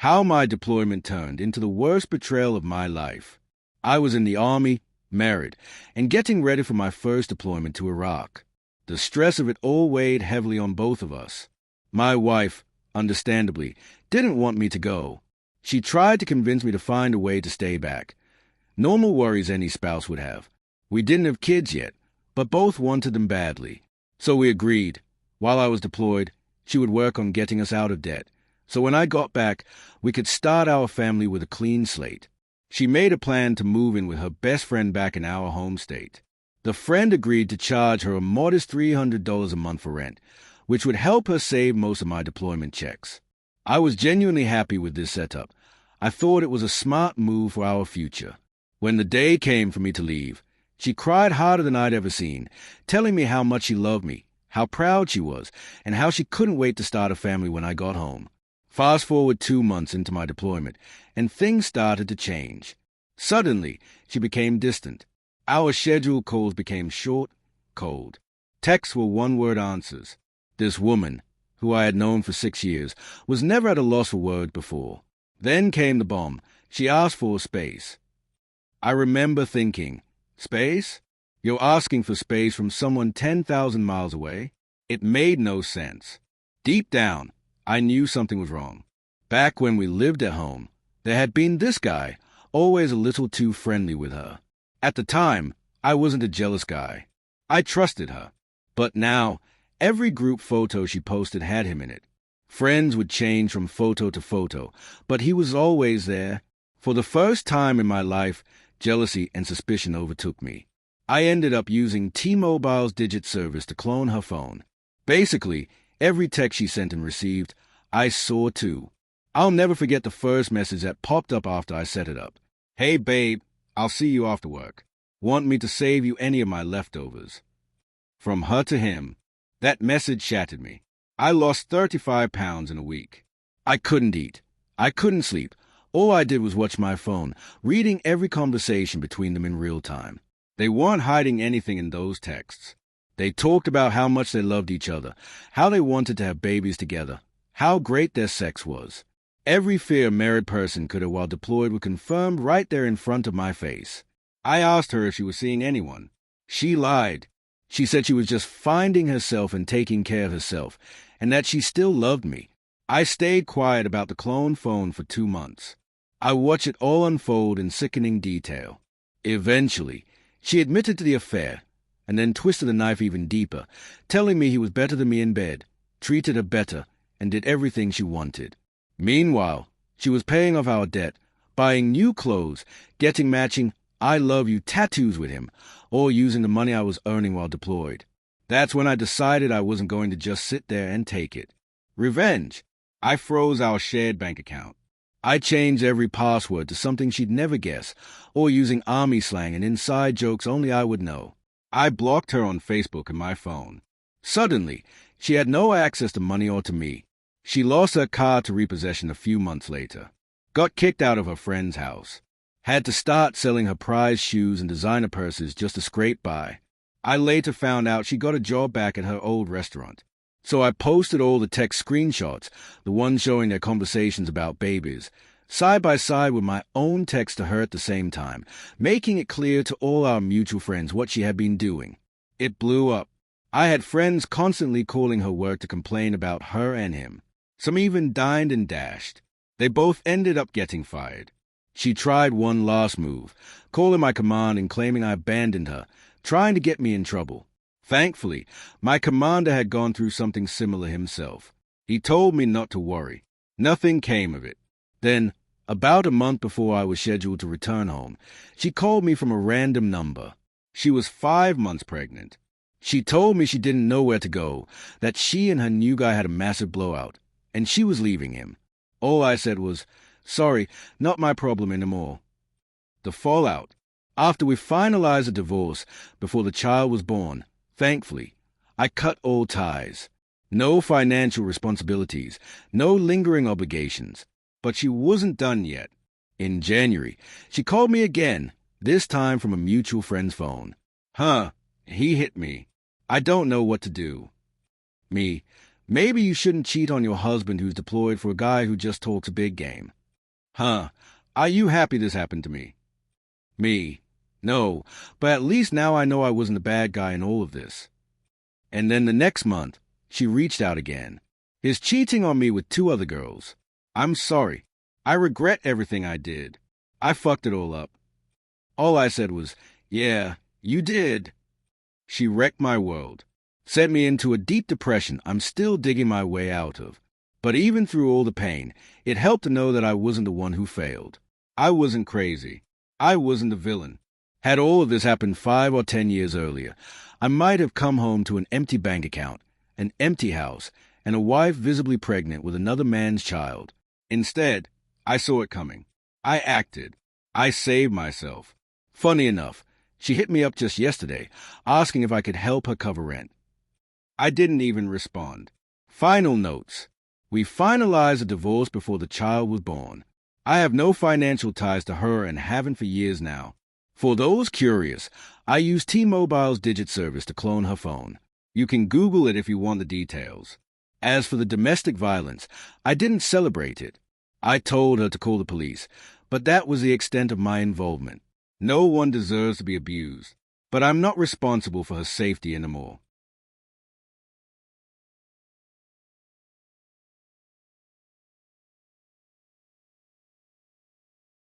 How my deployment turned into the worst betrayal of my life. I was in the Army, married, and getting ready for my first deployment to Iraq. The stress of it all weighed heavily on both of us. My wife, understandably, didn't want me to go. She tried to convince me to find a way to stay back. Normal worries any spouse would have. We didn't have kids yet, but both wanted them badly. So we agreed. While I was deployed, she would work on getting us out of debt. So when I got back, we could start our family with a clean slate. She made a plan to move in with her best friend back in our home state. The friend agreed to charge her a modest $300 a month for rent, which would help her save most of my deployment checks. I was genuinely happy with this setup. I thought it was a smart move for our future. When the day came for me to leave, she cried harder than I'd ever seen, telling me how much she loved me, how proud she was, and how she couldn't wait to start a family when I got home. Fast forward 2 months into my deployment, and things started to change. Suddenly, she became distant. Our scheduled calls became short, cold. Texts were one-word answers. This woman, who I had known for 6 years, was never at a loss for words before. Then came the bomb. She asked for space. I remember thinking, space? You're asking for space from someone 10,000 miles away? It made no sense. Deep down, I knew something was wrong. Back when we lived at home, there had been this guy, always a little too friendly with her. At the time, I wasn't a jealous guy. I trusted her. But now, every group photo she posted had him in it. Friends would change from photo to photo, but he was always there. For the first time in my life, jealousy and suspicion overtook me. I ended up using T-Mobile's digit service to clone her phone. Basically, every text she sent and received, I saw too. I'll never forget the first message that popped up after I set it up. Hey babe, I'll see you after work. Want me to save you any of my leftovers? From her to him, that message shattered me. I lost 35 pounds in a week. I couldn't eat. I couldn't sleep. All I did was watch my phone, reading every conversation between them in real time. They weren't hiding anything in those texts. They talked about how much they loved each other, how they wanted to have babies together, how great their sex was. Every fear a married person could have while deployed was confirmed right there in front of my face. I asked her if she was seeing anyone. She lied. She said she was just finding herself and taking care of herself, and that she still loved me. I stayed quiet about the clone phone for 2 months. I watched it all unfold in sickening detail. Eventually, she admitted to the affair, and then twisted the knife even deeper, telling me he was better than me in bed, treated her better, and did everything she wanted. Meanwhile, she was paying off our debt, buying new clothes, getting matching I love you tattoos with him, or using the money I was earning while deployed. That's when I decided I wasn't going to just sit there and take it. Revenge. I froze our shared bank account. I changed every password to something she'd never guess, or using army slang and inside jokes only I would know. I blocked her on Facebook and my phone. Suddenly, she had no access to money or to me. She lost her car to repossession a few months later. Got kicked out of her friend's house. Had to start selling her prized shoes and designer purses just to scrape by. I later found out she got a job back at her old restaurant. So I posted all the text screenshots, the ones showing their conversations about babies, side by side with my own text to her at the same time, making it clear to all our mutual friends what she had been doing. It blew up. I had friends constantly calling her work to complain about her and him. Some even dined and dashed. They both ended up getting fired. She tried one last move, calling my command and claiming I abandoned her, trying to get me in trouble. Thankfully, my commander had gone through something similar himself. He told me not to worry. Nothing came of it. Then, about a month before I was scheduled to return home, she called me from a random number. She was 5 months pregnant. She told me she didn't know where to go, that she and her new guy had a massive blowout, and she was leaving him. All I said was, "Sorry, not my problem anymore." The fallout. After we finalized a divorce, before the child was born, thankfully, I cut all ties. No financial responsibilities, no lingering obligations. But she wasn't done yet. In January, she called me again, this time from a mutual friend's phone. He hit me. I don't know what to do. Me, Maybe you shouldn't cheat on your husband who's deployed for a guy who just talks a big game. Huh. Are you happy this happened to me? Me. No, but at least now I know I wasn't the bad guy in all of this. And then the next month, she reached out again. He's cheating on me with 2 other girls. I'm sorry. I regret everything I did. I fucked it all up. All I said was, yeah, you did. She wrecked my world. Sent me into a deep depression I'm still digging my way out of. But even through all the pain, it helped to know that I wasn't the one who failed. I wasn't crazy. I wasn't the villain. Had all of this happened 5 or 10 years earlier, I might have come home to an empty bank account, an empty house, and a wife visibly pregnant with another man's child. Instead, I saw it coming. I acted. I saved myself. Funny enough, she hit me up just yesterday, asking if I could help her cover rent. I didn't even respond. Final notes. We finalized the divorce before the child was born. I have no financial ties to her and haven't for years now. For those curious, I use T-Mobile's digit service to clone her phone. You can Google it if you want the details. As for the domestic violence, I didn't celebrate it. I told her to call the police, but that was the extent of my involvement. No one deserves to be abused, but I'm not responsible for her safety anymore.